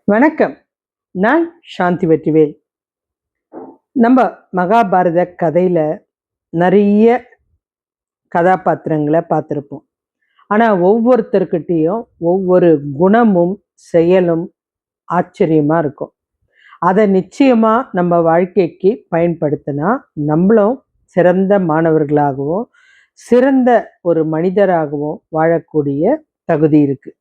வணக்கம். நான் சாந்தி வெற்றிவேல். நம்ம மகாபாரத கதையில நிறைய கதாபாத்திரங்களை பார்த்துருப்போம். ஆனால் ஒவ்வொருத்தருக்கிட்டேயும் ஒவ்வொரு குணமும் செயலும் ஆச்சரியமாக இருக்கும். அதை நிச்சயமாக நம்ம வாழ்க்கைக்கு பயன்படுத்தினா நம்மளும் சிறந்த மாணவர்களாகவும் சிறந்த ஒரு மனிதராகவும் வாழக்கூடிய தகுதி இருக்குது.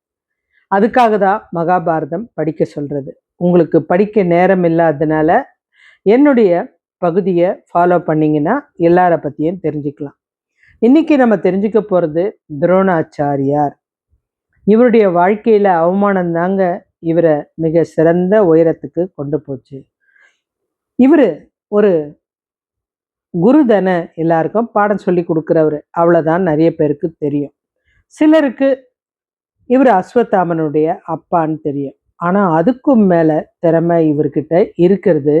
அதுக்காக தான் மகாபாரதம் படிக்க சொல்கிறது. உங்களுக்கு படிக்க நேரம் இல்லாததுனால என்னுடைய பகுதியை ஃபாலோ பண்ணிங்கன்னா எல்லார பற்றியும் தெரிஞ்சுக்கலாம். இன்னைக்கு நம்ம தெரிஞ்சுக்க போகிறது துரோணாச்சாரியார். இவருடைய வாழ்க்கையில் அவமானம் தாங்க இவரை மிக சிறந்த உயரத்துக்கு கொண்டு போச்சு. இவர் ஒரு குரு தானே, எல்லாருக்கும் பாடம் சொல்லி கொடுக்குறவர், அவ்வளோதான் நிறைய பேருக்கு தெரியும். சிலருக்கு இவர் அஸ்வத்தாமனுடைய அப்பான்னு தெரியும். ஆனால் அதுக்கும் மேலே திறமை இவர்கிட்ட இருக்கிறது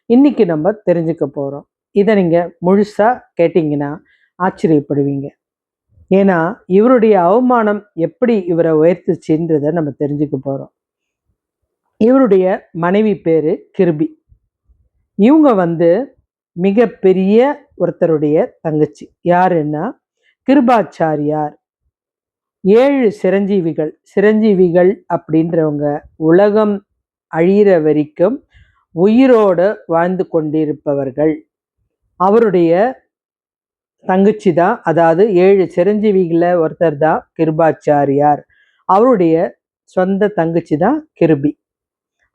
இன்னைக்கு நம்ம தெரிஞ்சுக்க போகிறோம். இதை நீங்கள் முழுசாக கேட்டிங்கன்னா ஆச்சரியப்படுவீங்க. ஏன்னா இவருடைய அவமானம் எப்படி இவரை உயர்த்துச்சுன்றதை நம்ம தெரிஞ்சுக்க போகிறோம். இவருடைய மனைவி பேர் கிருபி. இவங்க மிகப்பெரிய ஒருத்தருடைய தங்கச்சி. யாருன்னா கிருபாச்சாரியார். 7 சிரஞ்சீவிகள் அப்படின்றவங்க உலகம் அழிகிற வரைக்கும் உயிரோடு வாழ்ந்து கொண்டிருப்பவர்கள். அவருடைய தங்கச்சி தான், அதாவது 7 சிரஞ்சீவிகளில் ஒருத்தர் தான் கிருபாச்சாரியார். அவருடைய சொந்த தங்கச்சி தான் கிருபி.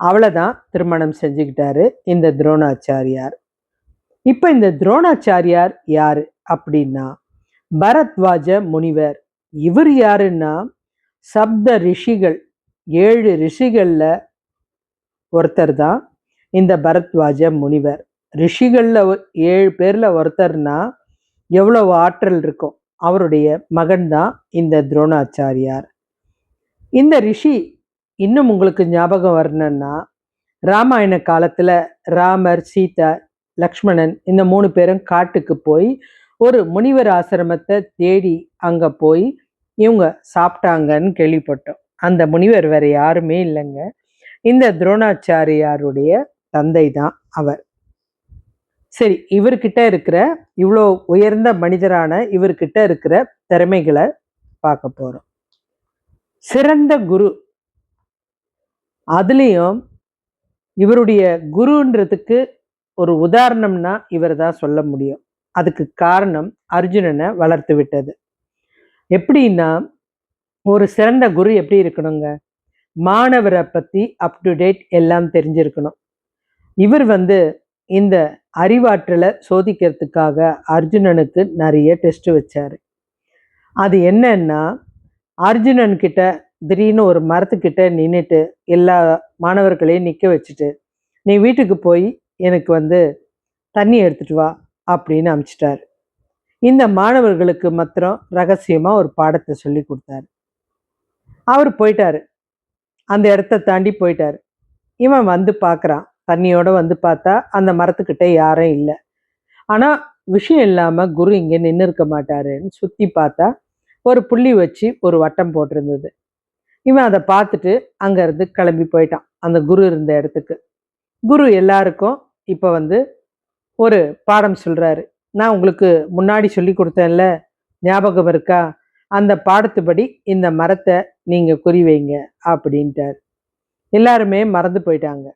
அவளை தான் திருமணம் செஞ்சுக்கிட்டாரு இந்த துரோணாச்சாரியார். இப்போ இந்த துரோணாச்சாரியார் யாரு அப்படின்னா பரத்வாஜ முனிவர். இவர் யாருன்னா சப்த ரிஷிகள், 7 ரிஷிகள்ல ஒருத்தர் தான் இந்த பரத்வாஜ முனிவர். ரிஷிகள்ல 7 பேர்ல ஒருத்தர்னா எவ்வளவு ஆற்றல் இருக்கும். அவருடைய மகன் தான் இந்த துரோணாச்சாரியார். இந்த ரிஷி இன்னும் உங்களுக்கு ஞாபகம் வரணும்னா, ராமாயண காலத்துல ராமர், சீதா, லக்ஷ்மணன் இந்த 3 பேரும் காட்டுக்கு போய் ஒரு முனிவர் ஆசிரமத்தை தேடி அங்க போய் இவங்க சாப்பிட்டாங்கன்னு கேள்விப்பட்டோம். அந்த முனிவர் வேற யாருமே இல்லைங்க, இந்த துரோணாச்சாரியாருடைய தந்தை தான் அவர். சரி, இவர்கிட்ட இருக்கிற இவ்வளோ உயர்ந்த மனிதரான இவர்கிட்ட இருக்கிற திறமைகளை பார்க்க போறோம். சிறந்த குரு. அதுலேயும் இவருடைய குருன்றதுக்கு ஒரு உதாரணம்னா இவர் தான் சொல்ல முடியும். அதுக்கு காரணம் அர்ஜுனனை வளர்த்து விட்டது. எப்படின்னா, ஒரு சிறந்த குரு எப்படி இருக்கணுங்க, மாணவரை பற்றி அப் டு டேட் எல்லாம் தெரிஞ்சிருக்கணும். இவர் இந்த அறிவாற்றலை சோதிக்கிறதுக்காக அர்ஜுனனுக்கு நிறைய டெஸ்ட் வச்சாரு. அது என்னன்னா, அர்ஜுனன் கிட்ட திடீர்னு ஒரு மரத்துக்கிட்ட நின்றுட்டு எல்லா மாணவர்களையும் நிற்க வச்சுட்டு, நீ வீட்டுக்கு போய் எனக்கு தண்ணி எடுத்துட்டு வா அப்படின்னு அனுப்பிச்சிட்டாரு. இந்த மாணவர்களுக்கு மாத்திரம் ரகசியமா ஒரு பாடத்தை சொல்லி கொடுத்தாரு. அவர் போயிட்டாரு, அந்த இடத்த தாண்டி போயிட்டாரு. இவன் பார்க்குறான், தண்ணியோட பார்த்தா அந்த மரத்துக்கிட்ட யாரும் இல்லை. ஆனா விஷயம் இல்லாம குரு இங்க நின்று இருக்க மாட்டாருன்னு சுத்தி பார்த்தா ஒரு புள்ளி வச்சு ஒரு வட்டம் போட்டிருந்தது. இவன் அதை பார்த்துட்டு அங்க இருந்து கிளம்பி போயிட்டான் அந்த குரு இருந்த இடத்துக்கு. குரு எல்லாருக்கும் இப்ப ஒரு பாடம் சொல்றாரு. நான் உங்களுக்கு முன்னாடி சொல்லி கொடுத்தேன்ல, ஞாபகம் இருக்கா? அந்த பாடத்துப்படி இந்த மரத்தை நீங்க குறி வைங்க அப்படின்ட்டார். எல்லாருமே மறந்து போயிட்டாங்க.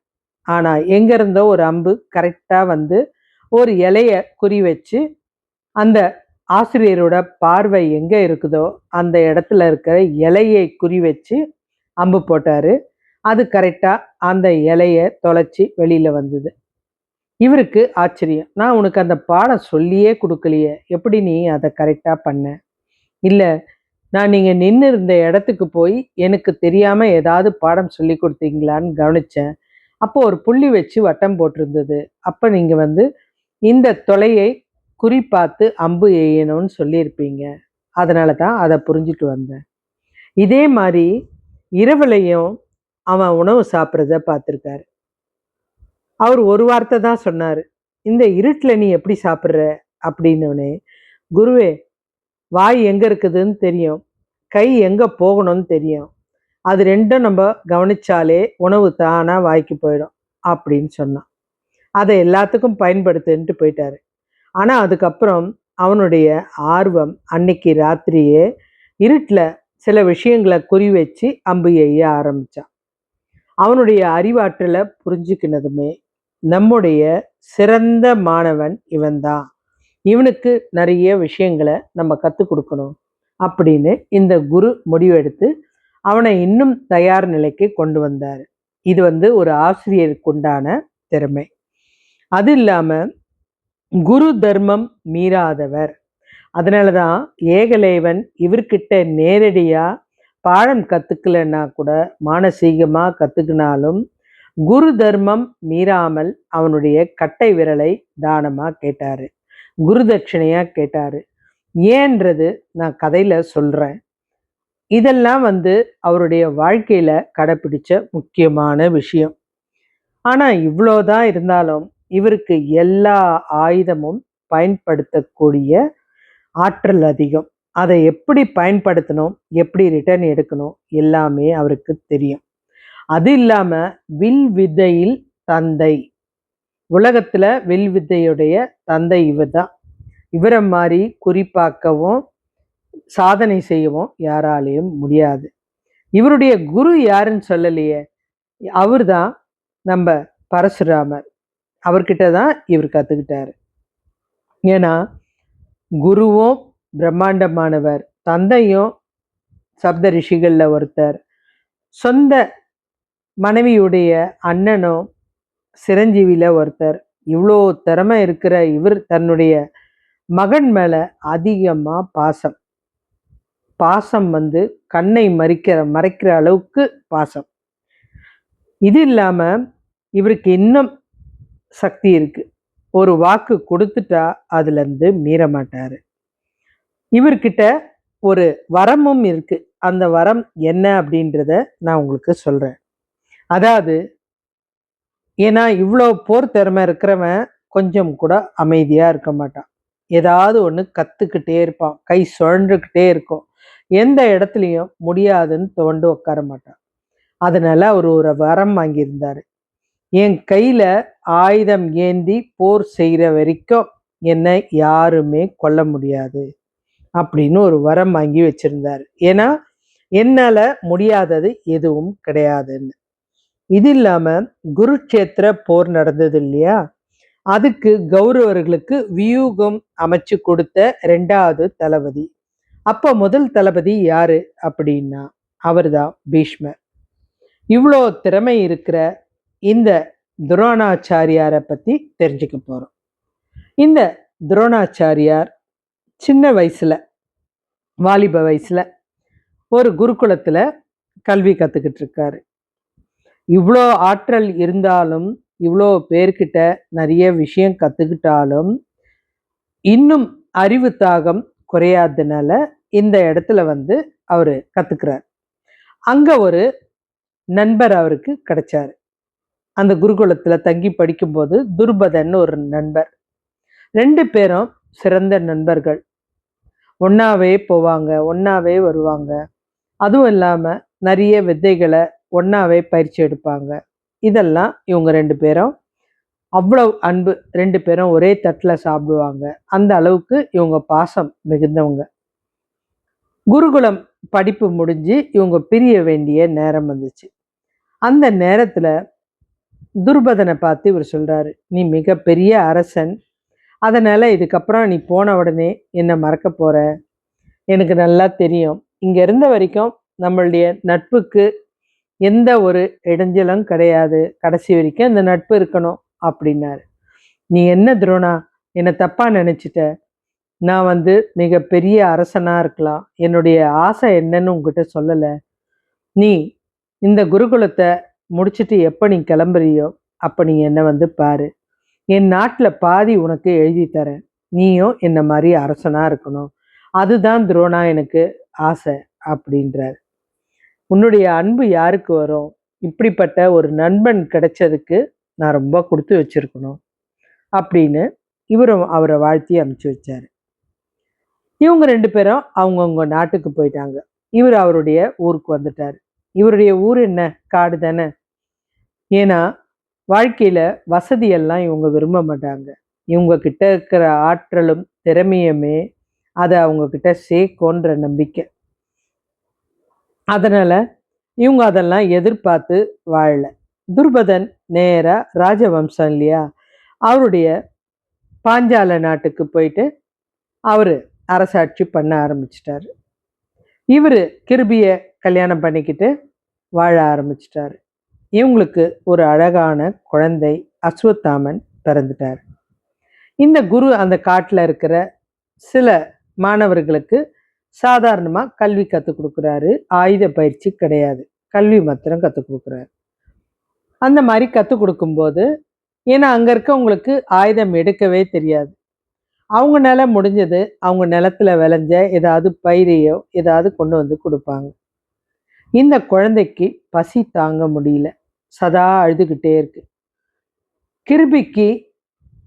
ஆனா எங்க இருந்தோ ஒரு அம்பு கரெக்டா ஒரு இலைய குறி வச்சு, அந்த ஆசிரியரோட பார்வை எங்க இருக்குதோ அந்த இடத்துல இருக்கிற இலையை குறி வச்சு அம்பு போட்டாரு. அது கரெக்டா அந்த இலைய தொலைச்சி வெளியில வந்தது. இவருக்கு ஆச்சரியம். நான் உனக்கு அந்த பாடம் சொல்லியே கொடுக்கலையே, எப்படி நீ அதை கரெக்டா பண்ண? இல்ல, நான் நீங்க நின்று இருந்த இடத்துக்கு போய் எனக்கு தெரியாம ஏதாவது பாடம் சொல்லி கொடுத்தீங்களான்னு கவனிச்சேன். அப்போ ஒரு புள்ளி வச்சு வட்டம் போட்டிருந்தது. அப்ப நீங்க இந்த தொலையை குறிப்பாத்து அம்பு எய்யணும்னு சொல்லியிருப்பீங்க. அதனால தான் அதை புரிஞ்சுட்டு வந்தேன். இதே மாதிரி இரவுலையும் அவன் உணவு சாப்பிட்றத பார்த்துருக்காரு. அவர் ஒரு வார்த்தை தான் சொன்னாரு, இந்த இருட்டுல நீ எப்படி சாப்பிட்ற அப்படின்னோடனே, குருவே, வாய் எங்க இருக்குதுன்னு தெரியும், கை எங்க போகணும்னு தெரியும், அது ரெண்டும் நம்ம கவனிச்சாலே உணவு தானா வாய்க்கு போயிடும் அப்படின்னு சொன்னான். அதை எல்லாத்துக்கும் பயன்படுத்துன்ட்டு போயிட்டாரு. ஆனா அதுக்கப்புறம் அவனுடைய ஆர்வம் அன்னைக்கு ராத்திரியே இருட்டில் சில விஷயங்களை குறி வச்சு அம்பு எய்ய ஆரம்பிச்சான். அவனுடைய அறிவாற்றலை புரிஞ்சுக்கினதுமே நம்முடைய சிறந்த மாணவன் இவன்தான், இவனுக்கு நிறைய விஷயங்களை நம்ம கற்றுக் கொடுக்கணும் அப்படின்னு இந்த குரு முடிவெடுத்து அவனை இன்னும் தயார் நிலைக்கு கொண்டு வந்தார். இது ஒரு ஆசிரியருக்கு உண்டான திறமை. அது இல்லாம குரு தர்மம் மீறாதவர். அதனாலதான் ஏகலைவன் இவர்கிட்ட நேரடியா பாடம் கத்துக்கலன்னா கூட மானசீகமா கத்துக்கினாலும் குரு தர்மம் மீறாமல் அவனுடைய கட்டை விரலை தானமா கேட்டாரு, குரு தட்சிணையா கேட்டாரு. ஏன்றது நான் கதையில சொல்றேன். இதெல்லாம் அவருடைய வாழ்க்கையில கடைப்பிடிச்ச முக்கியமான விஷயம். ஆனா இவ்வளோதான் இருந்தாலும் இவருக்கு எல்லா ஆயுதமும் பயன்படுத்தக்கூடிய ஆற்றல் அதிகம். அதை எப்படி பயன்படுத்தணும், எப்படி ரிட்டர்ன் எடுக்கணும் எல்லாமே அவருக்கு தெரியும். அது இல்லாம வில் வித்தையில் தந்தை. உலகத்துல வில் வித்தையுடைய தந்தை இவர் தான். இவரை மாதிரி குறிப்பாக்கவும் சாதனை செய்யவும் யாராலையும் முடியாது. இவருடைய குரு யாருன்னு சொல்லலையே, அவர் தான் நம்ம பரசுராமர். அவர்கிட்ட தான் இவர் கத்துக்கிட்டாரு. ஏன்னா குருவும் பிரம்மாண்டமானவர், தந்தையும் சப்த ரிஷிகள்ல ஒருத்தர், சொந்த மனைவியுடைய அண்ணனும் சிரஞ்சீவியில ஒருத்தர். இவ்வளோ திறமை இருக்கிற இவர் தன்னுடைய மகன் மேல அதிகமா பாசம். பாசம் கண்ணை மறைக்கிற அளவுக்கு பாசம். இது இல்லாம இவருக்கு இன்னும் சக்தி இருக்கு. ஒரு வாக்கு கொடுத்துட்டா அதுல இருந்து மீற மாட்டாரு. இவர்கிட்ட ஒரு வரமும் இருக்கு. அந்த வரம் என்ன அப்படின்றத நான் உங்களுக்கு சொல்றேன். அதாவது ஏன்னா இவ்வளோ போர் திறமை இருக்கிறவன் கொஞ்சம் கூட அமைதியா இருக்க மாட்டான். ஏதாவது ஒன்று கத்துக்கிட்டே இருப்பான், கை சுழன்றுக்கிட்டே இருக்கும். எந்த இடத்துலையும் முடியாதுன்னு தோண்டு உட்கார மாட்டான். அதனால அவர் ஒரு வரம் வாங்கியிருந்தாரு. என் கையில ஆயுதம் ஏந்தி போர் செய்கிற வரைக்கும் என்னை யாருமே கொல்ல முடியாது அப்படின்னு ஒரு வரம் வாங்கி வச்சிருந்தாரு. ஏன்னா என்னால முடியாதது எதுவும் கிடையாதுன்னு. இது இல்லாம குருட்சேத்திர போர் நடந்தது இல்லையா, அதுக்கு கௌரவர்களுக்கு வியூகம் அமைச்சு கொடுத்த 2வது தளபதி. அப்ப முதல் தளபதி யாரு அப்படின்னா அவர்தான் பீஷ்மர். இவ்வளோ திறமை இருக்கிற இந்த துரோணாச்சாரியாரை பத்தி தெரிஞ்சுக்க போறோம். இந்த துரோணாச்சாரியார் சின்ன வயசுல, வாலிப வயசுல ஒரு குருகுலத்துல கல்வி கத்துக்கிட்டு இருக்காரு. இவ்வளோ ஆற்றல் இருந்தாலும், இவ்வளோ பேர்கிட்ட நிறைய விஷயம் கத்துக்கிட்டாலும் இன்னும் அறிவு தாகம் குறையாததுனால இந்த இடத்துல அவரு கத்துக்கிறார். அங்க ஒரு நண்பர் அவருக்கு கிடைச்சாரு. அந்த குருகுலத்துல தங்கி படிக்கும்போது துர்பதன் ஒரு நண்பர். 2 பேரும் சிறந்த நண்பர்கள். ஒன்னாவே போவாங்க, ஒன்னாவே வருவாங்க. அதுவும் இல்லாம நிறைய வித்தைகளை ஒன்னாவே பயிற்சி எடுப்பாங்க. இதெல்லாம் இவங்க 2 பேரும் அவ்வளவு அன்பு. 2 பேரும் ஒரே தட்டுல சாப்பிடுவாங்க. அந்த அளவுக்கு இவங்க பாசம் மிகுந்தவங்க. குருகுலம் படிப்பு முடிஞ்சு இவங்க பிரிய வேண்டிய நேரம் வந்துச்சு. அந்த நேரத்துல துர்பதனை பார்த்து இவர் சொல்றாரு, நீ மிகப்பெரிய அரசன், அதனால இதுக்கப்புறம் நீ போன உடனே என்னை மறக்க போற. எனக்கு நல்லா தெரியும், இங்க இருந்த வரைக்கும் நம்மளுடைய நட்புக்கு எந்த ஒரு இடைஞ்சலும் கிடையாது, கடைசி வரைக்கும் இந்த நட்பு இருக்கணும் அப்படின்னாரு. நீ என்ன துரோணா, என்னை தப்பா நினைச்சிட்ட. நான் மிகப்பெரிய அரசனா இருக்கலாம், என்னுடைய ஆசை என்னன்னு உங்ககிட்ட சொல்லல. நீ இந்த குருகுலத்தை முடிச்சுட்டு எப்ப நீ கிளம்புறியோ அப்ப நீ என்ன பாரு, என் நாட்டுல பாதி உனக்கு எழுதி தரேன், நீயும் என்ன மாதிரி அரசனா இருக்கணும், அதுதான் துரோணா எனக்கு ஆசை அப்படின்றார். உன்னுடைய அன்பு யாருக்கு வரும், இப்படிப்பட்ட ஒரு நண்பன் கிடைச்சதுக்கு நான் ரொம்ப கொடுத்து வச்சிருக்கணும் அப்படின்னு இவரும் அவரை வாழ்த்தி அனுப்பிச்சு வச்சாரு. இவங்க 2 பேரும் அவங்கவுங்க நாட்டுக்கு போயிட்டாங்க. இவர் அவருடைய ஊருக்கு வந்துட்டார். இவருடைய ஊர் என்ன? காடு தானே. ஏன்னா வாழ்க்கையில வசதியெல்லாம் இவங்க விரும்ப மாட்டாங்க. இவங்க கிட்ட இருக்கிற ஆற்றலும் திறமையுமே அதை அவங்க கிட்ட சேர்க்கும்ன்ற நம்பிக்கை. அதனால இவங்க அதெல்லாம் எதிர்பார்த்து வாழல. துருபதன் நேரா ராஜவம்சம் இல்லையா, அவருடைய பாஞ்சால நாட்டுக்கு போயிட்டு அவரு அரசாட்சி பண்ண ஆரம்பிச்சிட்டாரு. இவரு கிருபிய கல்யாணம் பண்ணிக்கிட்டு வாழ ஆரம்பிச்சிட்டாரு. இவங்களுக்கு ஒரு அழகான குழந்தை அஸ்வத்தாமன் பிறந்துட்டார். இந்த குரு அந்த காட்டில் இருக்கிற சில மாணவர்களுக்கு சாதாரணமாக கல்வி கற்றுக் கொடுக்குறாரு. ஆயுத பயிற்சி கிடையாது, கல்வி மாத்திரம் கற்றுக் கொடுக்குறாரு. அந்த மாதிரி கற்றுக் கொடுக்கும்போது, ஏன்னா அங்கே இருக்கவங்களுக்கு ஆயுதம் எடுக்கவே தெரியாது, அவங்களால முடிஞ்சது அவங்க நிலத்துல விளைஞ்ச ஏதாவது பயிரையோ ஏதாவது கொண்டு வந்து கொடுப்பாங்க. இந்த குழந்தைக்கு பசி தாங்க முடியல, சதா அழுதுகிட்டே இருக்கு. கிருபிக்கு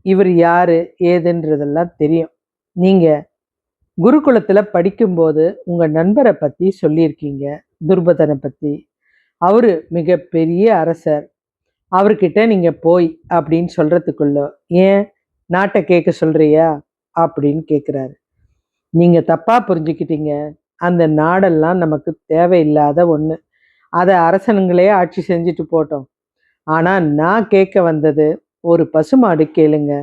இவர் யாரு ஏதுன்றதெல்லாம் தெரியும். நீங்க குருகுலத்துல படிக்கும்போது உங்க நண்பரை பத்தி சொல்லியிருக்கீங்க, துர்பதனை பத்தி. அவரு மிக பெரிய அரசர், அவர்கிட்ட நீங்க போய் அப்படின்னு சொல்றதுக்குள்ள ஏன் நாட்டை கேட்க சொல்றியா அப்படின்னு கேட்குறாரு. நீங்க தப்பா புரிஞ்சுக்கிட்டீங்க. அந்த நாடெல்லாம் நமக்கு தேவையில்லாத ஒன்று, அதை அரசனுங்களே ஆட்சி செஞ்சுட்டு போட்டோம். ஆனா நான் கேட்க வந்தது ஒரு பசுமாடு கேளுங்க,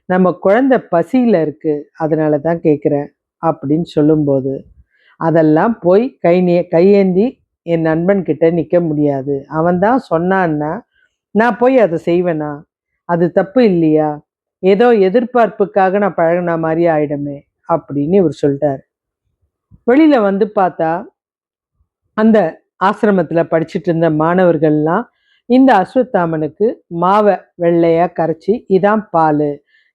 நம்ம குழந்தை பசியில இருக்கு, அதனால தான் கேட்குறேன் அப்படின்னு சொல்லும்போது, அதெல்லாம் போய் கையேந்தி என் நண்பன் கிட்ட நிற்க முடியாது. அவன் தான் சொன்னான்னா நான் போய் அதை செய்வேனா? அது தப்பு இல்லையா? ஏதோ எதிர்பார்ப்புக்காக நான் பழகின மாதிரி ஆயிடுமே அப்படின்னு இவர் சொல்லிட்டார். வெளியில வந்து பார்த்தா அந்த ஆசிரமத்துல படிச்சுட்டு இருந்த மாணவர்கள்லாம் இந்த அஸ்வத்தாமனுக்கு மாவை வெள்ளையா கரைச்சி, இதான் பால்,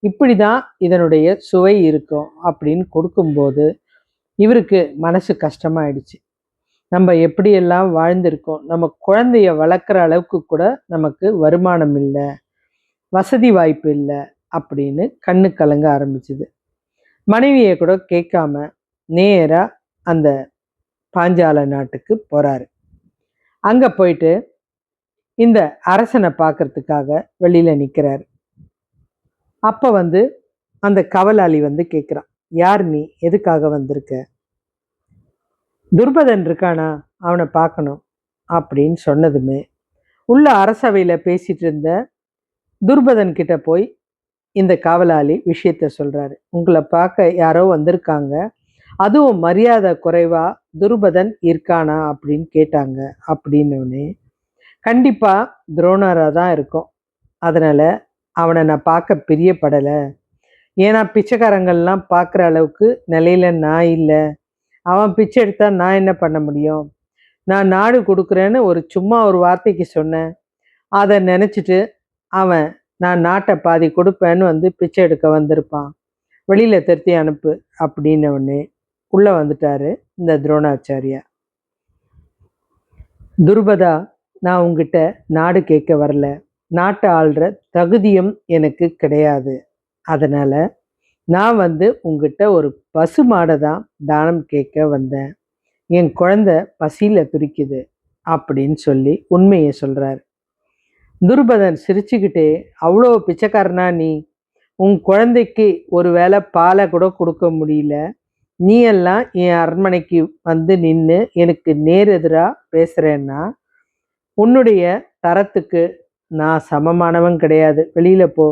இப்படிதான் இதனுடைய சுவை இருக்கும் அப்படின்னு கொடுக்கும்போது இவருக்கு மனசு கஷ்டமாயிடுச்சு. நம்ம எப்படியெல்லாம் வாழ்ந்திருக்கோம், நம்ம குழந்தைய வளர்க்குற அளவுக்கு கூட நமக்கு வருமானம் இல்லை, வசதி வாய்ப்பு இல்லை அப்படின்னு கண்ணு கலங்க ஆரம்பிச்சுது. மனைவியை கூட கேட்காம நேரா அந்த பாஞ்சால நாட்டுக்கு போறாரு. அங்க போயிட்டு இந்த அரசனை பார்க்கறதுக்காக வெளியில நிற்கிறாரு. அப்ப வந்து அந்த கவலாளி வந்து கேட்குறான், யார் நீ, எதுக்காக வந்திருக்க? துர்பதன் இருக்கானா, அவனை பார்க்கணும் அப்படின்னு சொன்னதுமே உள்ள அரசவையில பேசிட்டு இருந்த துர்பதன் கிட்ட போய் இந்த காவலாளி விஷயத்த சொல்றாரு. உங்களை பார்க்க யாரோ வந்திருக்காங்க, அதுவும் மரியாதை குறைவா துருபதன் இருக்கானா அப்படின்னு கேட்டாங்க அப்படின்னோடனே, கண்டிப்பா துரோணரா தான் இருக்கும், அதனால அவனை நான் பார்க்க பிரியப்படலை. ஏன்னா பிச்சைக்காரங்கள்லாம் பார்க்குற அளவுக்கு நிலையில நான் இல்லை. அவன் பிச்சை எடுத்தா நான் என்ன பண்ண முடியும்? நான் நாடு கொடுக்குறேன்னு சும்மா ஒரு வார்த்தைக்கு சொன்னேன், அதை நினச்சிட்டு அவன் நான் நாட்டை பாதி கொடுப்பேன்னு வந்து பிச்சை எடுக்க வந்திருப்பான், வெளியில திருத்தி அனுப்பு அப்படின்னவுடனே உள்ள வந்துட்டாரு இந்த துரோணாச்சாரியா. துருபதா, நான் உங்ககிட்ட நாடு கேட்க வரல, நாட்டை ஆள்ற தகுதியும் எனக்கு கிடையாது, அதனால நான் வந்து உங்ககிட்ட ஒரு பசு மாடை தான் தானம் கேட்க வந்தேன், என் குழந்தை பசியில துடிக்குது அப்படின்னு சொல்லி உண்மையை சொல்றாரு. துருபதன் சிரிச்சுக்கிட்டே, அவ்வளோ பிச்சைக்காரனா நீ? உன் குழந்தைக்கு ஒரு வேளை பாலை கூட கொடுக்க முடியல, நீ எல்லாம் என் அரண்மனைக்கு வந்து நின்று எனக்கு நேரெதிராக பேசுறேன்னா உன்னுடைய தரத்துக்கு நான் சமமானவன் கிடையாது, வெளியில போ.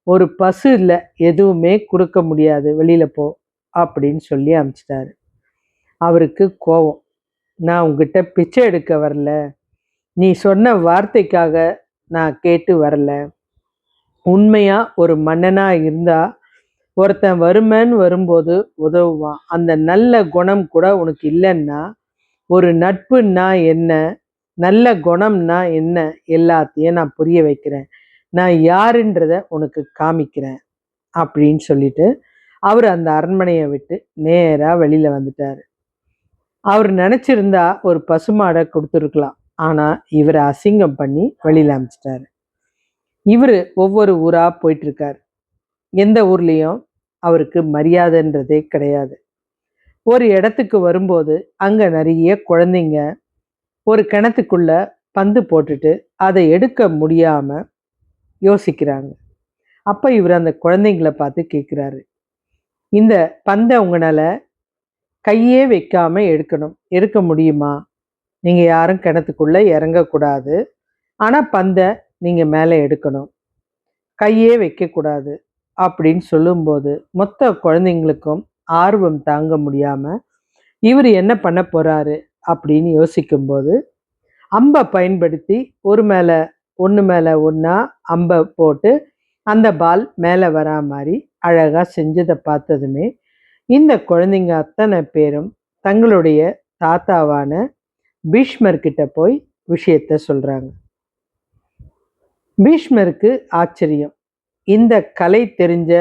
ஒரு பசு இல்லை, எதுவுமே கொடுக்க முடியாது, வெளியில போ அப்படின்னு சொல்லி அனுப்பிச்சிட்டாரு. அவருக்கு கோபம், நான் உங்ககிட்ட பிச்சை எடுக்க வரல, நீ சொன்ன வார்த்தைக்காக நான் கேட்டு வரல. உண்மையா ஒரு மன்னனா இருந்தா ஒருத்தன் வறுமைன்னு வரும்போது உதவுவான், அந்த நல்ல குணம் கூட உனக்கு இல்லைன்னா, ஒரு நட்புன்னா என்ன, நல்ல குணம்னா என்ன, எல்லாத்தையும் நான் புரிய வைக்கிறேன், நான் யாருன்றத உனக்கு காமிக்கிறேன் அப்படின்னு சொல்லிட்டு அவர் அந்த அரண்மனையை விட்டு நேரா வெளியில வந்துட்டாரு. அவர் நினைச்சிருந்தா ஒரு பசுமாடை கொடுத்துருக்கலாம், ஆனா இவரை அசிங்கம் பண்ணி வெளியில அனுப்பிச்சிட்டாரு. இவர் ஒவ்வொரு ஊரா போயிட்டு இருக்காரு. எந்த ஊர்லேயும் அவருக்கு மரியாதைன்றதே கிடையாது. ஒரு இடத்துக்கு வரும்போது அங்கே நிறைய குழந்தைங்க ஒரு கிணத்துக்குள்ள பந்து போட்டுட்டு அதை எடுக்க முடியாம யோசிக்கிறாங்க. அப்ப இவர் அந்த குழந்தைங்களை பார்த்து கேட்கிறாரு, இந்த பந்தை உங்களால கையே வைக்காம எடுக்க முடியுமா? நீங்க யாரும் கிணத்துக்குள்ள இறங்கக்கூடாது. ஆனா பந்தை நீங்க மேலே எடுக்கணும். கையே வைக்கக்கூடாது அப்படின்னு சொல்லும்போது மொத்த குழந்தைங்களுக்கும் ஆர்வம் தாங்க முடியாம இவர் என்ன பண்ண போறாரு அப்படின்னு யோசிக்கும்போது அம்பை பயன்படுத்தி ஒன்று மேலே ஒன்றா அம்பை போட்டு அந்த பால் மேலே வரா மாதிரி அழகாக செஞ்சதை பார்த்ததுமே இந்த குழந்தைங்க அத்தனை பேரும் தங்களுடைய தாத்தாவான பீஷ்மர்கிட்ட போய் விஷயத்த சொல்கிறாங்க. பீஷ்மருக்கு ஆச்சரியம். இந்த கலை தெரிஞ்ச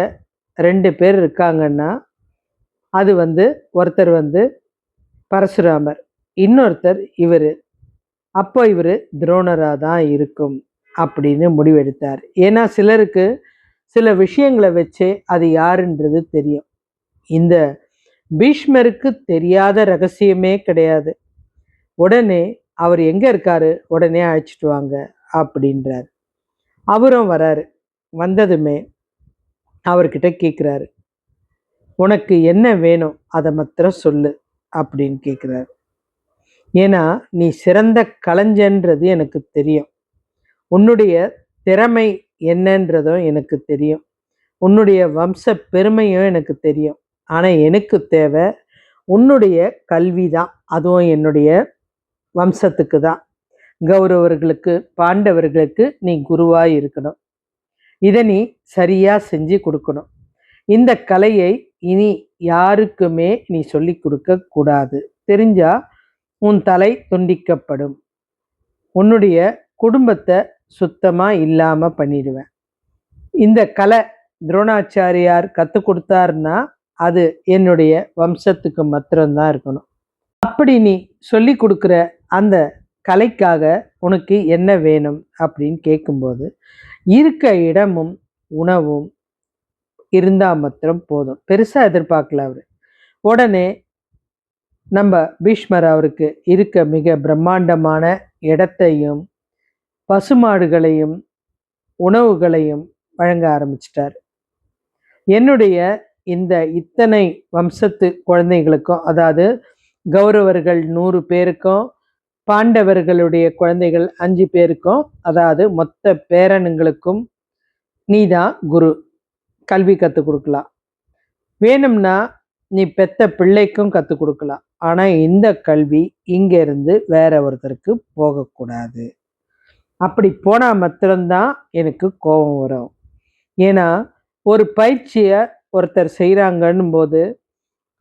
2 பேர் இருக்காங்கன்னா அது ஒருத்தர் பரசுராமர், இன்னொருத்தர் இவர். அப்போ இவர் துரோணராக தான் இருக்கும் அப்படின்னு முடிவெடுத்தார். ஏன்னா சிலருக்கு சில விஷயங்களை வச்சே அது யாருன்றது தெரியும். இந்த பீஷ்மருக்கு தெரியாத ரகசியமே கிடையாது. உடனே அவர் எங்கே இருக்காரு, உடனே அழைச்சிட்டு வாங்க அப்படின்றார். அவரும் வராரு. வந்ததுமே அவர்கிட்ட கேட்குறாரு, உனக்கு என்ன வேணும் அதை மாத்திரம் சொல்லு அப்படின்னு கேட்குறாரு. ஏன்னா நீ சிறந்த கலைஞன்றது எனக்கு தெரியும், உன்னுடைய திறமை என்னன்றதும் எனக்கு தெரியும், உன்னுடைய வம்ச பெருமையும் எனக்கு தெரியும். ஆனால் எனக்கு தேவை உன்னுடைய கல்வி தான். அதுவும் என்னுடைய வம்சத்துக்கு தான். கௌரவர்களுக்கு பாண்டவர்களுக்கு நீ குருவாய் இருக்கணும். இதை நீ சரியா செஞ்சு கொடுக்கணும். இந்த கலையை இனி யாருக்குமே நீ சொல்லி கொடுக்க கூடாது. தெரிஞ்சா உன் தலை துண்டிக்கப்படும். உன்னுடைய குடும்பத்தை சுத்தமா இல்லாம பண்ணிடுவேன். இந்த கலை துரோணாச்சாரியார் கற்றுக் கொடுத்தாருன்னா அது என்னுடைய வம்சத்துக்கு மாத்திரம்தான் இருக்கணும். அப்படி நீ சொல்லி கொடுக்குற அந்த கலைக்காக உனக்கு என்ன வேணும் அப்படின்னு கேட்கும்போது இருக்க இடமும் உணவும் இருந்தால் மாத்திரம் போதும். பெருசாக எதிர்பார்க்கல அவர். உடனே நம்ம பீஷ்மர் அவருக்கு இருக்க மிக பிரம்மாண்டமான இடத்தையும் பசுமாடுகளையும் உணவுகளையும் வழங்க ஆரம்பிச்சிட்டார். என்னுடைய இந்த இத்தனை வம்சத்து குழந்தைகளுக்கும், அதாவது கௌரவர்கள் 100 பேருக்கும் பாண்டவர்களுடைய குழந்தைகள் 5 பேருக்கும், அதாவது மொத்த பேரனுங்களுக்கும் நீதான் குரு. கல்வி கற்றுக் கொடுக்கலாம். வேணும்னா நீ பெத்த பிள்ளைக்கும் கற்றுக் கொடுக்கலாம். ஆனால் இந்த கல்வி இங்கேருந்து வேற ஒருத்தருக்கு போகக்கூடாது. அப்படி போனால் மாத்திரம்தான் எனக்கு கோபம் வரும். ஏன்னா ஒரு பயிற்சியை ஒருத்தர் செய்கிறாங்கன்னும் போது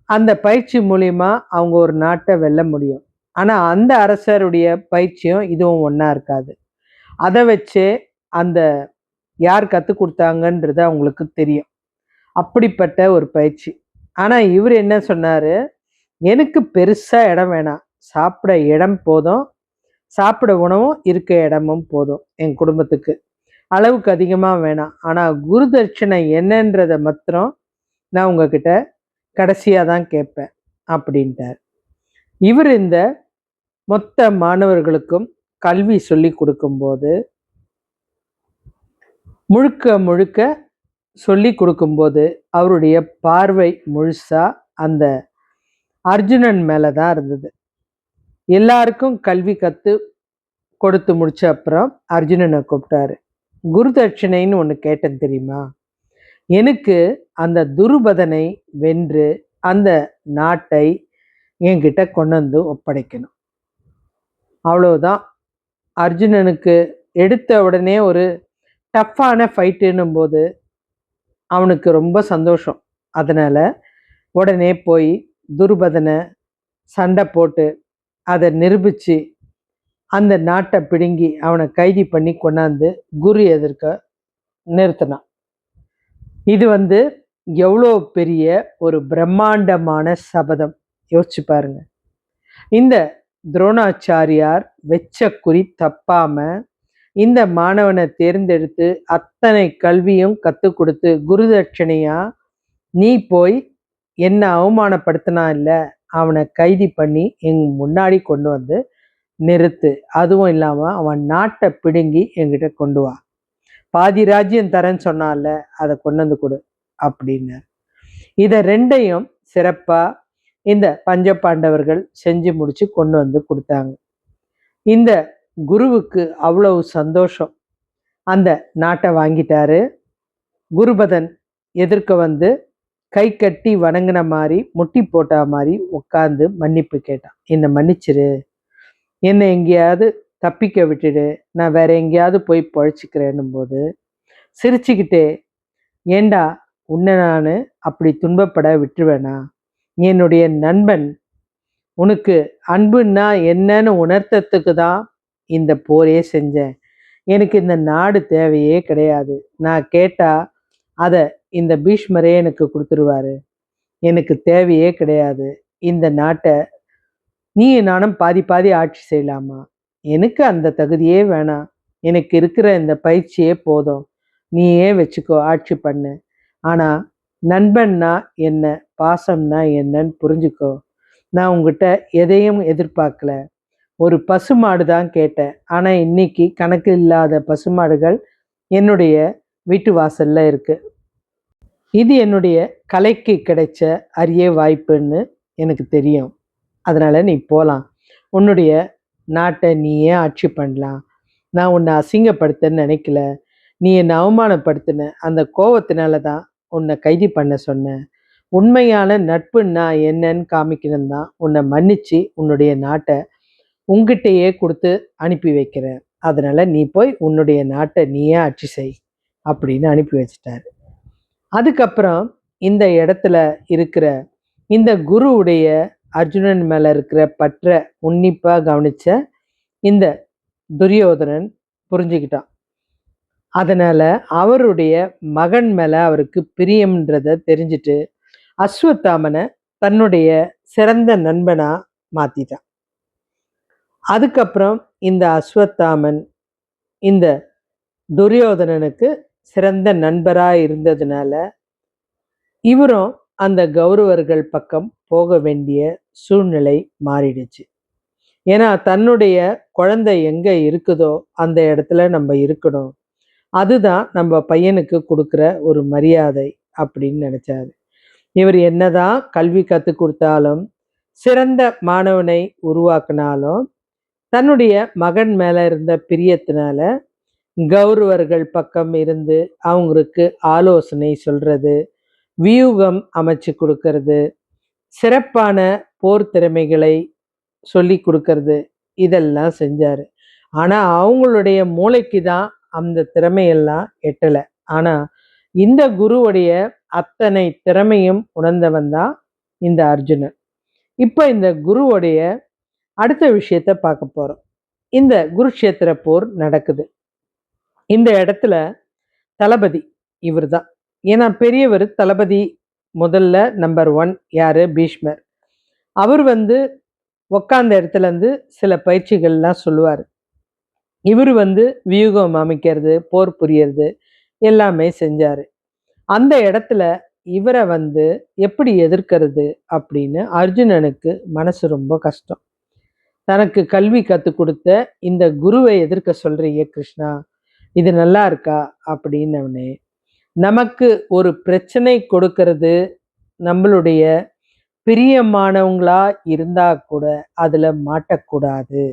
அந்த பயிற்சி மூலிமா அவங்க ஒரு நாட்டை வெல்ல முடியும். ஆனால் அந்த அரசருடைய பயிற்சியும் இதுவும் ஒன்றா இருக்காது. அதை வச்சே அந்த யார் கற்றுக் கொடுத்தாங்கன்றது அவங்களுக்கு தெரியும். அப்படிப்பட்ட ஒரு பயிற்சி. ஆனால் இவர் என்ன சொன்னார், எனக்கு பெருசாக இடம் வேணாம், சாப்பிட இடம் போதும், சாப்பிட உணவும் இருக்க இடமும் போதும், என் குடும்பத்துக்கு அளவுக்கு அதிகமாக வேணாம். ஆனால் குரு தட்சணை என்னன்றதை மாத்திரம் நான் உங்ககிட்ட கடைசியாக தான் கேட்பேன் அப்படின்ட்டார். இவர் இந்த மொத்த மாணவர்களுக்கும் கல்வி சொல்லி கொடுக்கும்போது முழுக்க சொல்லி கொடுக்கும்போது அவருடைய பார்வை முழுசா அந்த அர்ஜுனன் மேலே தான் இருந்தது. எல்லாருக்கும் கல்வி கொடுத்து முடிச்ச அப்புறம் அர்ஜுனனை கூப்பிட்டாரு. குரு தட்சிணைன்னு ஒன்று கேட்டேன் தெரியுமா? எனக்கு அந்த துருபதனை வென்று அந்த நாட்டை என்கிட்ட கொண்டு வந்து ஒப்படைக்கணும். அவ்வளோதான். அர்ஜுனனுக்கு எடுத்த உடனே ஒரு டஃப்பான ஃபைட்டுன்னும் போது அவனுக்கு ரொம்ப சந்தோஷம். அதனால் உடனே போய் துருபதனை சண்டை போட்டு அதை நிரூபித்து அந்த நாட்டை பிடுங்கி அவனை கைதி பண்ணி கொண்டாந்து குரு எதிர்க்க நிறுத்தினான். இது எவ்வளோ பெரிய ஒரு பிரம்மாண்டமான சபதம், யோசிச்சு பாருங்க. இந்த துரோணாச்சாரியார் வெச்ச குறி தப்பாம இந்த மாணவனை தேர்ந்தெடுத்து அத்தனை கல்வியும் கற்றுக் கொடுத்து குரு தட்சணையா நீ போய் என்ன அவமானப்படுத்தினா இல்லை, அவனை கைதி பண்ணி எங்க முன்னாடி கொண்டு வந்து நிறுத்து. அதுவும் இல்லாம அவன் நாட்டை பிடுங்கி என்கிட்ட கொண்டு வா. பாதி ராஜ்யம் தரேன்னு சொன்னால, அதை கொண்டு வந்து கொடு அப்படின்னார். இதை ரெண்டையும் சிறப்பா இந்த பஞ்ச பாண்டவர்கள் செஞ்சு முடிச்சு கொண்டு வந்து கொடுத்தாங்க. இந்த குருவுக்கு அவ்வளவு சந்தோஷம். அந்த நாட்டை வாங்கிட்டாரு. குருபதன் எதிர்க்க வந்து கை கட்டி வணங்கின மாதிரி, முட்டி போட்டா மாதிரி உட்கார்ந்து மன்னிப்பு கேட்டான். என்னை மன்னிச்சிரு, என்னை எங்கேயாவது தப்பிக்க விட்டுடு, நான் வேற எங்கேயாவது போய் பொழைச்சிக்கிறேன்னும் போது சிரிச்சுக்கிட்டே, ஏண்டா உன்னை நான் அப்படி துன்பப்பட விட்டுருவேனா? என்னுடைய நண்பன், உனக்கு அன்புன்னா என்னன்னு உணர்த்தத்துக்கு தான் இந்த போரே செஞ்சேன். எனக்கு இந்த நாடு தேவையே கிடையாது. நான் கேட்டா அதை இந்த பீஷ்மரே எனக்கு கொடுத்துருவாரு. எனக்கு தேவையே கிடையாது. இந்த நாட்டை நீ நானும் பாதி பாதி ஆட்சி செய்யலாமா? எனக்கு அந்த தகுதியே வேணாம். எனக்கு இருக்கிற இந்த பயிற்சியே போதும். நீயே வச்சுக்கோ, ஆட்சி பண்ணு. ஆனா நண்பன்னா என்ன, பாசம்னா என்னன்னு புரிஞ்சுக்கோ. நான் உங்ககிட்ட எதையும் எதிர்பார்க்கல. ஒரு பசுமாடு தான் கேட்டேன். ஆனா இன்னைக்கு கணக்கு இல்லாத பசுமாடுகள் என்னுடைய வீட்டு வாசல்ல இருக்கு. இது என்னுடைய கலைக்கு கிடைச்ச அரிய வாய்ப்புன்னு எனக்கு தெரியும். அதனால நீ போகலாம். உன்னுடைய நாட்டை நீயே ஆட்சி பண்ணலாம். நான் உன்னை அசிங்கப்படுத்தன்னு நினைக்கல. நீ என்னை அவமானப்படுத்தின அந்த கோவத்தினால தான் உன்னை கைது பண்ண சொன்னேன். உண்மையான நட்புன்னா என்னன்னு காமிக்கணும் தான் உன்னை மன்னிச்சு உன்னுடைய நாட்டை உங்ககிட்டயே கொடுத்து அனுப்பி வைக்கிறேன். அதனால நீ போய் உன்னுடைய நாட்டை நீயே ஆட்சி செய் அப்படின்னு அனுப்பி வச்சிட்டாரு. அதுக்கப்புறம் இந்த இடத்துல இருக்கிற இந்த குருவுடைய அர்ஜுனன் மேல இருக்கிற பற்ற உன்னிப்பா கவனிச்ச இந்த துரியோதனன் புரிஞ்சுக்கிட்டான். அதனால அவருடைய மகன் மேல அவருக்கு பிரியம்ன்றத தெரிஞ்சுட்டு அஸ்வத்தாமனை தன்னுடைய சிறந்த நண்பனா மாத்திட்டான். அதுக்கப்புறம் இந்த அஸ்வத்தாமன் இந்த துரியோதனனுக்கு சிறந்த நண்பரா இருந்ததுனால இவரும் அந்த கௌரவர்கள் பக்கம் போக வேண்டிய சூழ்நிலை மாறிடுச்சு. ஏன்னா தன்னுடைய குழந்தை எங்க இருக்குதோ அந்த இடத்துல நம்ம இருக்கணும். அதுதான் நம்ம பையனுக்கு கொடுக்குற ஒரு மரியாதை அப்படின்னு நினைச்சாரு. இவர் என்னதான் கல்வி கற்றுக் கொடுத்தாலும், சிறந்த மாணவனை உருவாக்கினாலும், தன்னுடைய மகன் மேல இருந்த பிரியத்தினால கௌரவர்கள் பக்கம் இருந்து அவங்களுக்கு ஆலோசனை சொல்றது, வியூகம் அமைச்சு கொடுக்கறது, சிறப்பான போர் திறமைகளை சொல்லி கொடுக்கறது, இதெல்லாம் செஞ்சாரு. ஆனா அவங்களுடைய மூளைக்கு தான் அந்த திறமையெல்லாம் எட்டலை. ஆனா இந்த குருவுடைய அத்தனை திறமையும் உணர்ந்தவன் தான் இந்த அர்ஜுனன். இப்போ இந்த குருவுடைய அடுத்த விஷயத்த பார்க்க போறோம். இந்த குருக்ஷேத்திர போர் நடக்குது. இந்த இடத்துல தளபதி இவர் தான். ஏன்னா பெரியவர் தளபதி. முதல்ல நம்பர் 1 யாரு? பீஷ்மர். அவர் வந்து உக்காந்த இடத்துல இருந்து சில பயிற்சிகள்லாம் சொல்லுவார். இவர் வந்து வியூகம் அமைக்கிறது, போர் புரியறது எல்லாமே செஞ்சாரு. அந்த இடத்துல இவரை வந்து எப்படி எதிர்க்கிறது அப்படின்னு அர்ஜுனனுக்கு மனசு ரொம்ப கஷ்டம். தனக்கு கல்வி கற்றுக் கொடுத்த இந்த குருவை எதிர்க்க சொல்றீங்க கிருஷ்ணா, இது நல்லா இருக்கா அப்படின்னவனே, நமக்கு ஒரு பிரச்சனை கொடுக்கறது நம்மளுடைய பிரியமானவங்களா இருந்தா கூட அதுல மாட்டக்கூடாது.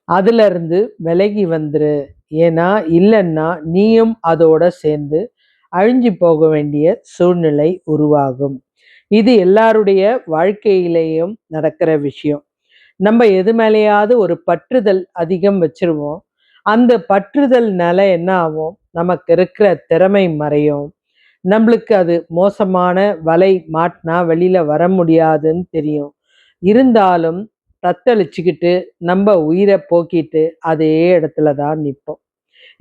அதுல இருந்து விலகி வந்துரு. ஏன்னா இல்லைன்னா நீயும் அதோட சேர்ந்து அழிஞ்சு போக வேண்டிய சூழ்நிலை உருவாகும். இது எல்லாருடைய வாழ்க்கையிலேயும் நடக்கிற விஷயம். நம்ம எது மேலேயாவது ஒரு பற்றுதல் அதிகம் வச்சிருவோம். அந்த பற்றுதல்னால என்ன ஆகும்? நமக்கு இருக்கிற திறமை மறையும். நம்மளுக்கு அது மோசமான வலை மாட்டினா வெளியில வர முடியாதுன்னு தெரியும். இருந்தாலும் தத்தளிச்சுக்கிட்டு நம்ம உயிரை போக்கிட்டு அதே இடத்துல தான் நிற்போம்.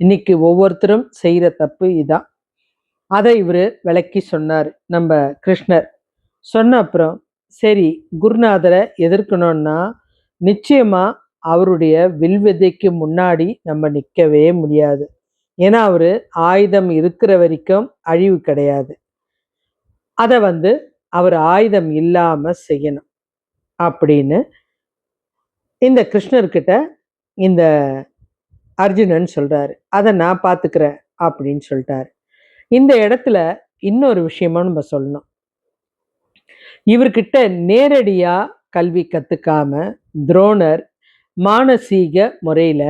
இன்னைக்கு ஒவ்வொருத்தரும் செய்கிற தப்பு இதான். அதை இவர் விளக்கி சொன்னார் நம்ம கிருஷ்ணர். சொன்ன அப்புறம் சரி, குருநாதரை எதிர்க்கணும்னா நிச்சயமா அவருடைய வில்வித்தைக்கு முன்னாடி நம்ம நிற்கவே முடியாது. ஏன்னா அவரு ஆயுதம் இருக்கிற வரைக்கும் அழிவு கிடையாது. அதை வந்து அவர் ஆயுதம் இல்லாம செய்யணும் அப்படின்னு இந்த கிருஷ்ணர்கிட்ட இந்த அர்ஜுனன் சொல்றாரு, அதை நான் பார்த்துக்கிறேன் அப்படின்னு சொல்லிட்டாரு. இந்த இடத்துல இன்னொரு விஷயமா நம்ம சொல்லணும். இவர்கிட்ட நேரடியா கல்வி கத்துக்காம துரோணர் மானசீக முறையில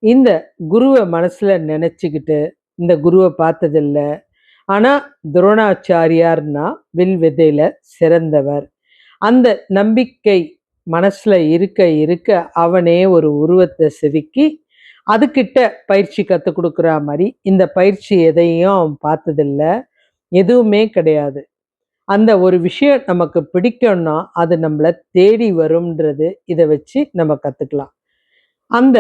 இந்த குருவை மனசுல நினைச்சுக்கிட்டு இந்த குருவை பார்த்ததில்ல. ஆனா துரோணாச்சாரியார்னா வில் விதையில சிறந்தவர். அந்த நம்பிக்கை மனசுல இருக்க இருக்க அவனே ஒரு உருவத்தை செதுக்கி அதுகிட்ட பயிற்சி கற்றுக் கொடுக்குற மாதிரி இந்த பயிற்சி எதையும் அவன் பார்த்ததில்ல. எதுவுமே கிடையாது. அந்த ஒரு விஷயம் நமக்கு பிடிக்கும்னா அது நம்மளை தேடி வரும்ன்றது இதை வச்சு நம்ம கற்றுக்கலாம். அந்த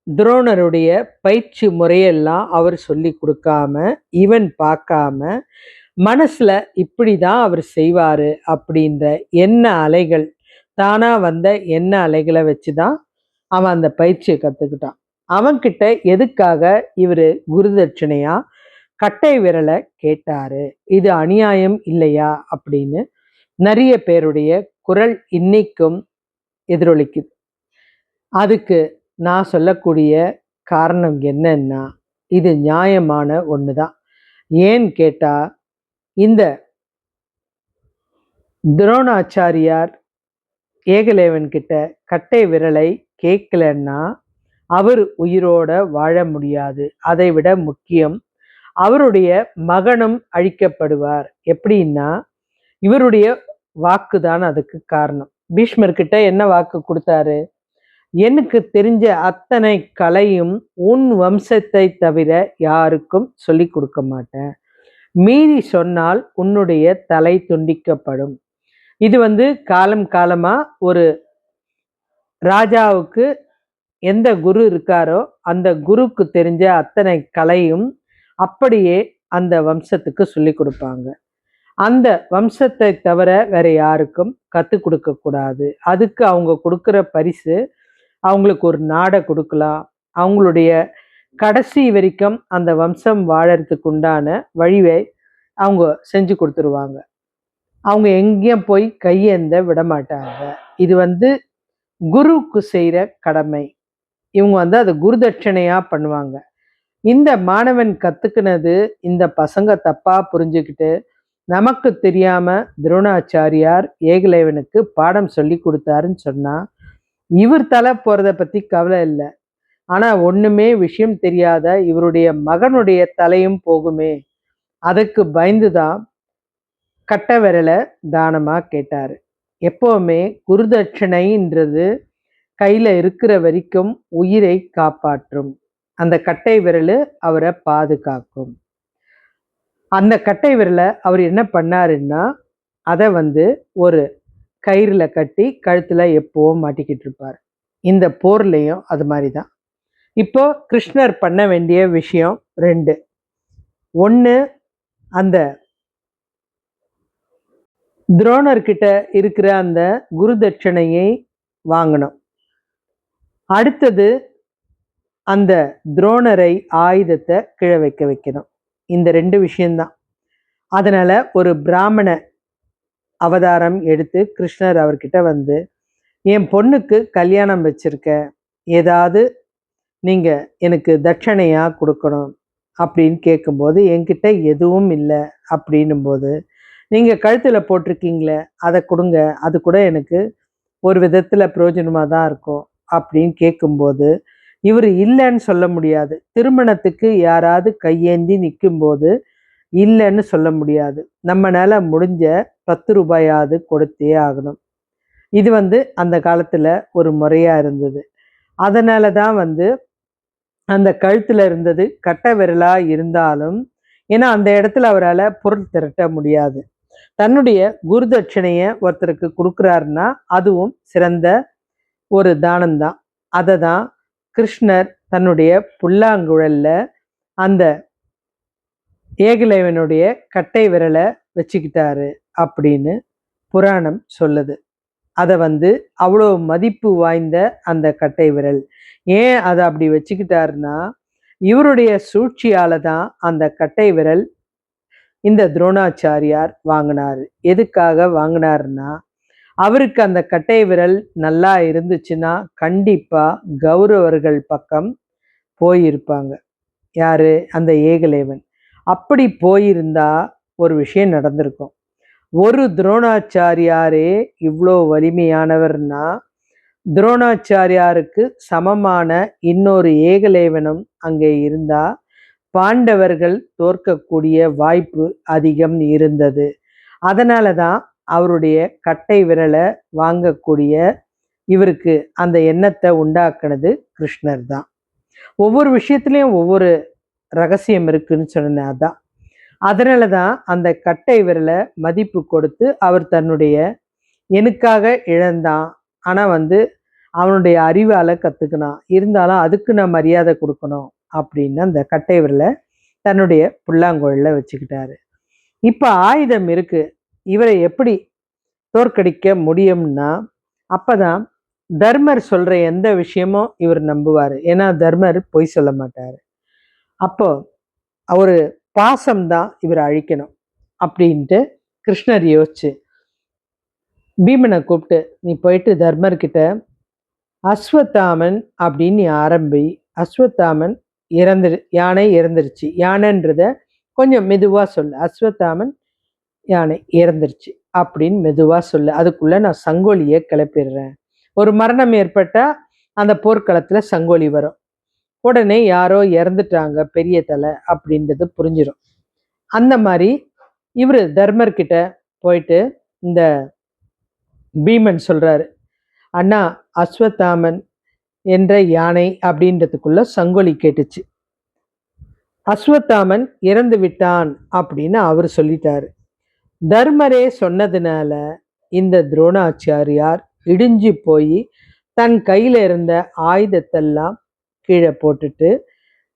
துரோணருடைய பயிற்சி முறையெல்லாம் அவர் சொல்லி கொடுக்காம இவன் பார்க்காம மனசுல இப்படிதான் அவர் செய்வாரு அப்படின்ற எண்ண அலைகள் தானா வந்த எண்ண அலைகளை வச்சுதான் அவன் அந்த பயிற்சியை கத்துக்கிட்டான். அவன்கிட்ட எதுக்காக இவரு குருதட்சணையா கட்டை விரலை கேட்டாரு, இது அநியாயம் இல்லையா அப்படின்னு நிறைய பேருடைய குரல் இன்னைக்கும் எதிரொலிக்குது. அதுக்கு நான் சொல்லக்கூடிய காரணம் என்னன்னா, இது நியாயமான ஒண்ணுதான். ஏன்னு கேட்டா, இந்த துரோணாச்சாரியார் ஏகலைவன் கிட்ட கட்டை விரலை கேட்கலன்னா அவர் உயிரோட வாழ முடியாது. அதை விட முக்கியம், அவருடைய மகனும் அழிக்கப்படுவார். எப்படின்னா, இவருடைய வாக்குதான் அதுக்கு காரணம். பீஷ்மர்கிட்ட என்ன வாக்கு கொடுத்தாரு? எனக்கு தெரிஞ்ச அத்தனை கலையும் உன் வம்சத்தை தவிர யாருக்கும் சொல்லி கொடுக்க மாட்டேன். மீறி சொன்னால் உன்னுடைய தலை துண்டிக்கப்படும். இது காலம் காலமா ஒரு ராஜாவுக்கு எந்த குரு இருக்காரோ அந்த குருக்கு தெரிஞ்ச அத்தனை கலையும் அப்படியே அந்த வம்சத்துக்கு சொல்லி கொடுப்பாங்க. அந்த வம்சத்தை தவிர வேற யாருக்கும் கற்றுக் கொடுக்க கூடாது. அதுக்கு அவங்க கொடுக்குற பரிசு அவங்களுக்கு ஒரு நாடை கொடுக்கலாம். அவங்களுடைய கடைசி வரைக்கும் அந்த வம்சம் வாழறதுக்கு உண்டான வழிவை அவங்க செஞ்சு கொடுத்துருவாங்க. அவங்க எங்கேயும் போய் கையேந்த விட மாட்டாங்க. இது குருவுக்கு செய்கிற கடமை. இவங்க அதை குருதட்சணையா பண்ணுவாங்க. இந்த மாணவன் கத்துக்கினது இந்த பசங்க தப்பா புரிஞ்சுக்கிட்டு நமக்கு தெரியாம துரோணாச்சாரியார் ஏகலைவனுக்கு பாடம் சொல்லி கொடுத்தாருன்னு சொன்னா இவர் தலை போறத பத்தி கவலை இல்லை. ஆனா ஒண்ணுமே விஷயம் தெரியாத இவருடைய மகனுடைய தலையும் போகுமே, அதுக்கு பயந்துதான் கட்ட விரலை தானமா கேட்டாரு. எப்பவுமே குருதட்சணைன்றது கையில இருக்கிற வரைக்கும் உயிரை காப்பாற்றும். அந்த கட்டை விரல் அவரை பாதுகாக்கும். அந்த கட்டை விரலை அவர் என்ன பண்ணாருன்னா அதை ஒரு கயிறுல கட்டி கழுத்துல எப்பவும் மாட்டிக்கிட்டு இருப்பார். இந்த போர்லையும் அது மாதிரிதான். இப்போ கிருஷ்ணர் பண்ண வேண்டிய விஷயம் 2. ஒன்று, அந்த துரோணர்கிட்ட இருக்கிற அந்த குருதட்சணையை வாங்கணும். அடுத்தது அந்த துரோணரை ஆயுதத்தை கீழே வைக்க வைக்கணும். இந்த 2 விஷயம்தான். அதனால ஒரு பிராமண அவதாரம் எடுத்து கிருஷ்ணர் அவர்கிட்ட என் பொண்ணுக்கு கல்யாணம் வச்சிருக்க, ஏதாவது நீங்க எனக்கு தட்சணையா கொடுக்கணும் அப்படின்னு கேட்கும்போது என்கிட்ட எதுவும் இல்லை அப்படின்னும் போது நீங்க கழுத்துல போட்டிருக்கீங்களே அதை கொடுங்க, அது கூட எனக்கு ஒரு விதத்துல பிரயோஜனமா தான் இருக்கும் அப்படின்னு கேட்கும்போது இவர் இல்லைன்னு சொல்ல முடியாது. திருமணத்துக்கு யாராவது கையேந்தி நிற்கும்போது இல்லைன்னு சொல்ல முடியாது. நம்மளால முடிஞ்ச 10 ரூபாயாவது கொடுத்தே ஆகணும். இது அந்த காலத்துல ஒரு முறையா இருந்தது. அதனால தான் அந்த கழுத்துல இருந்தது கட்ட விரலா இருந்தாலும், ஏன்னா அந்த இடத்துல அவரால் பொருள் திரட்ட முடியாது. தன்னுடைய குருதட்சணைய ஒருத்தருக்கு கொடுக்குறாருன்னா அதுவும் சிறந்த ஒரு தானம்தான். அதை தான் கிருஷ்ணர் தன்னுடைய புல்லாங்குழல்ல அந்த ஏகலைவனுடைய கட்டை விரலை வச்சுக்கிட்டாரு அப்படின்னு புராணம் சொல்லுது. அதை அவ்வளோ மதிப்பு வாய்ந்த அந்த கட்டை விரல் ஏன் அதை அப்படி வச்சுக்கிட்டாருன்னா இவருடைய சூழ்ச்சியால தான் அந்த கட்டை விரல் இந்த துரோணாச்சாரியார் வாங்கினாரு. எதுக்காக வாங்கினாருன்னா அவருக்கு அந்த கட்டை விரல் நல்லா இருந்துச்சுன்னா கண்டிப்பா கௌரவர்கள் பக்கம் போயிருப்பாங்க. யாரு? அந்த ஏகலைவன். அப்படி போயிருந்தா ஒரு விஷயம் நடந்திருக்கும். ஒரு துரோணாச்சாரியாரே இவ்வளோ வலிமையானவர்னா, துரோணாச்சாரியாருக்கு சமமான இன்னொரு ஏகலைவனும் அங்கே இருந்தா, பாண்டவர்கள் தோற்கக்கூடிய வாய்ப்பு அதிகம் இருந்தது. அதனால தான் அவருடைய கட்டை விரலை வாங்கக்கூடிய இவருக்கு அந்த எண்ணத்தை உண்டாக்குனது கிருஷ்ணர் தான். ஒவ்வொரு விஷயத்துலையும் ஒவ்வொரு ரகசியம் இருக்குன்னு சொன்னேன் அதான். அதனால தான் அந்த கட்டை விரலை மதிப்பு கொடுத்து அவர் தன்னுடைய எனக்காக இழந்தான். ஆனால் அவனுடைய அறிவால் கற்றுக்கினான். இருந்தாலும் அதுக்கு நான் மரியாதை கொடுக்கணும் அப்படின்னு அந்த கட்டை விரலை தன்னுடைய புல்லாங்குழலில் வச்சுக்கிட்டாரு. இப்போ ஆயுதம் இருக்கு. இவரை எப்படி தோற்கடிக்க முடியும்னா, அப்பதான் தர்மர் சொல்ற எந்த விஷயமும் இவர் நம்புவார். ஏன்னா தர்மர் பொய் சொல்ல மாட்டார். அப்போ ஒரு பாசம் தான் இவர் அழிக்கணும் அப்படின்ட்டு கிருஷ்ணர் யோசிச்சு பீமனை கூப்பிட்டு, நீ போயிட்டு தர்மர்கிட்ட அஸ்வத்தாமன் அப்படின்னு நீ ஆரம்பி. அஸ்வத்தாமன் யானை இறந்துருச்சு. யானைன்றத கொஞ்சம் மெதுவா சொல்லு. அஸ்வத்தாமன் யானை இறந்துருச்சு அப்படின்னு மெதுவா சொல்லு. அதுக்குள்ள நான் சங்கோலியை கிளப்பிடுறேன். ஒரு மரணம் ஏற்பட்டா அந்த போர்க்களத்துல சங்கோலி வரும். உடனே யாரோ இறந்துட்டாங்க பெரிய தலை அப்படின்றது புரிஞ்சிடும். அந்த மாதிரி இவரு தர்மர்கிட்ட போயிட்டு இந்த பீமன் சொல்றாரு, அண்ணா அஸ்வத்தாமன் என்ற யானை அப்படின்றதுக்குள்ள சங்கோலி கேட்டுச்சு. அஸ்வத்தாமன் இறந்து விட்டான் அப்படின்னு அவர் சொல்லிட்டாரு. தர்மரே சொன்னதுனால இந்த துரோணாச்சாரியார் இடிஞ்சு போய் தன் கையில இருந்த ஆயுதத்தெல்லாம் கீழே போட்டுட்டு,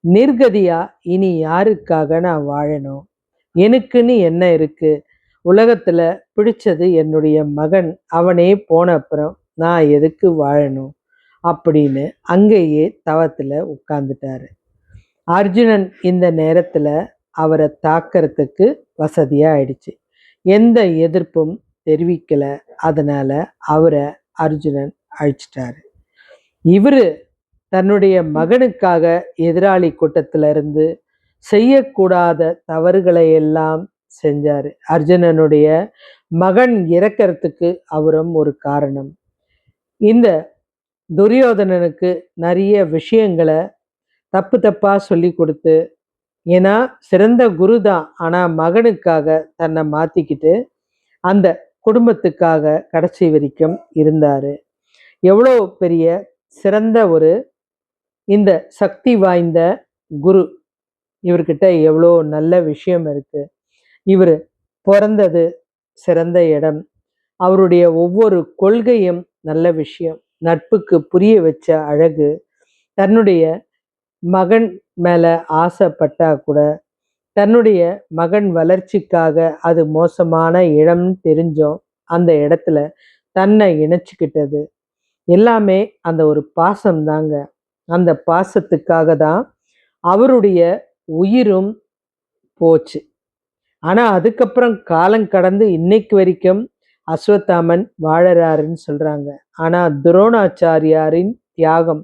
நிர்கதியா இனி யாருக்காக நான் வாழணும்? எனக்குன்னு என்ன இருக்கு? உலகத்துல பிடிச்சது என்னுடைய மகன். அவனே போன அப்புறம் நான் எதுக்கு வாழணும் அப்படின்னு அங்கேயே தவத்துல உட்கார்ந்துட்டாரு. அர்ஜுனன் இந்த நேரத்துல அவரை தாக்கிறதுக்கு வசதியா ஆயிடுச்சு. எந்த எதிர்ப்பும் தெரிவிக்கல. அதனால அவரை அர்ஜுனன் அழிச்சிட்டாரு. இவரு தன்னுடைய மகனுக்காக எதிராளி கூட்டத்தில இருந்து செய்யக்கூடாத தவறுகளை எல்லாம் செஞ்சாரு. அர்ஜுனனுடைய மகன் இறக்கிறதுக்கு அவரும் ஒரு காரணம். இந்த துரியோதனனுக்கு நிறைய விஷயங்களை தப்பு தப்பா சொல்லி கொடுத்து, ஏன்னா சிறந்த குரு தான், ஆனா மகனுக்காக தன்னை மாத்திக்கிட்டு அந்த குடும்பத்துக்காக கடைசி வரைக்கும் இருந்தாரு. எவ்வளோ பெரிய சிறந்த ஒரு இந்த சக்தி வாய்ந்த குரு. இவர்கிட்ட எவ்வளோ நல்ல விஷயம் இருக்கு. இவர் பிறந்தது சிறந்த இடம். அவருடைய ஒவ்வொரு கொள்கையும் நல்ல விஷயம். நட்புக்கு புரிய வச்ச அழகு. தன்னுடைய மகன் மேல ஆசைப்பட்டா கூட தன்னுடைய மகன் வளர்ச்சிக்காக அது மோசமான இடம்னு தெரிஞ்சோம் அந்த இடத்துல தன்னை இணைச்சிக்கிட்டது எல்லாமே அந்த ஒரு பாசம் தாங்க. அந்த பாசத்துக்காக தான் அவருடைய உயிரும் போச்சு. ஆனா அதுக்கப்புறம் காலம் கடந்து இன்னைக்கு வரைக்கும் அஸ்வத்தாமன் வாழறாருன்னு சொல்றாங்க. ஆனா துரோணாச்சாரியாரின் தியாகம்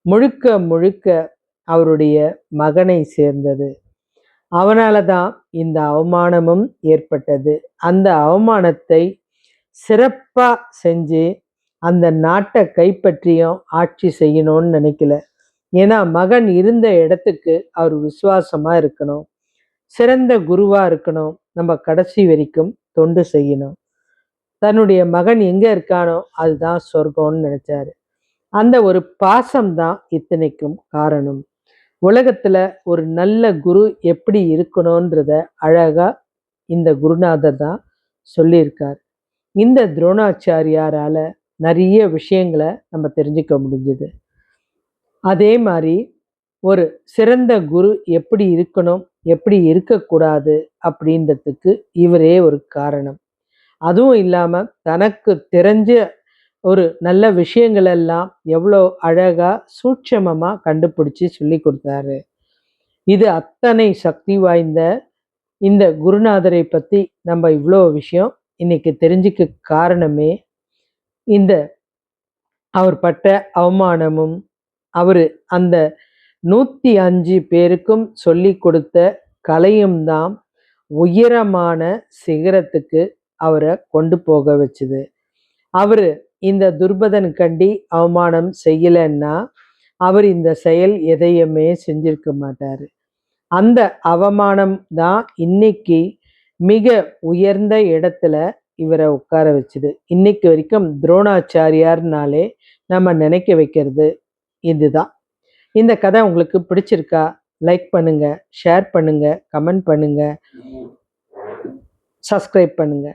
முழுக்க முழுக்க அவருடைய மகனை சேர்ந்தது. அவனால தான் இந்த அவமானமும் ஏற்பட்டது. அந்த அவமானத்தை சிறப்பா செஞ்சு அந்த நாட்டை கைப்பற்றியும் ஆட்சி செய்யணும்னு நினைக்கல. ஏன்னா மகன் இருந்த இடத்துக்கு அவர் விசுவாசமா இருக்கணும், சிறந்த குருவா இருக்கணும், நம்ம கடைசி வரைக்கும் தொண்டு செய்யணும். தன்னுடைய மகன் எங்க இருக்கானோ அதுதான் சொர்க்கம்னு நினைச்சாரு. அந்த ஒரு பாசம் தான் இத்தனைக்கும் காரணம். உலகத்துல ஒரு நல்ல குரு எப்படி இருக்கணும்ன்றத அழகா இந்த குருநாதர் தான் சொல்லியிருக்கார். இந்த துரோணாச்சாரியாரால நிறைய விஷயங்களை நம்ம தெரிஞ்சுக்க முடிஞ்சது. அதே மாதிரி ஒரு சிறந்த குரு எப்படி இருக்கணும், எப்படி இருக்கக்கூடாது அப்படின்றதுக்கு இவரே ஒரு காரணம். அதுவும் இல்லாம தனக்கு தெரிஞ்ச ஒரு நல்ல விஷயங்கள் எல்லாம் எவ்வளோ அழகா சூட்சமமா கண்டுபிடிச்சு சொல்லி கொடுத்தாரு. இது அத்தனை சக்தி வாய்ந்த இந்த குருநாதரை பத்தி நம்ம இவ்வளோ விஷயம் இன்னைக்கு தெரிஞ்சுக்க காரணமே இந்த அவர் பட்ட அவமானமும் அவரு அந்த 105 பேருக்கும் சொல்லி கொடுத்த கலையும் தான் உயரமான சிகரத்துக்கு அவரை கொண்டு போக வச்சுது. அவரு இந்த துர்பதன் கண்டி அவமானம் செய்யலைன்னா அவர் இந்த செயல் எதையுமே செஞ்சிருக்க மாட்டாரு. அந்த அவமானம் தான் இன்னைக்கு மிக உயர்ந்த இடத்துல இவரை உட்கார வச்சுது. இன்னைக்கு வரைக்கும் துரோணாச்சாரியார்னாலே நம்ம நினைக்க வைக்கிறது இதுதான். இந்த கதை உங்களுக்கு பிடிச்சிருக்கா? லைக் பண்ணுங்க, ஷேர் பண்ணுங்க, கமெண்ட் பண்ணுங்க, சப்ஸ்கிரைப் பண்ணுங்க.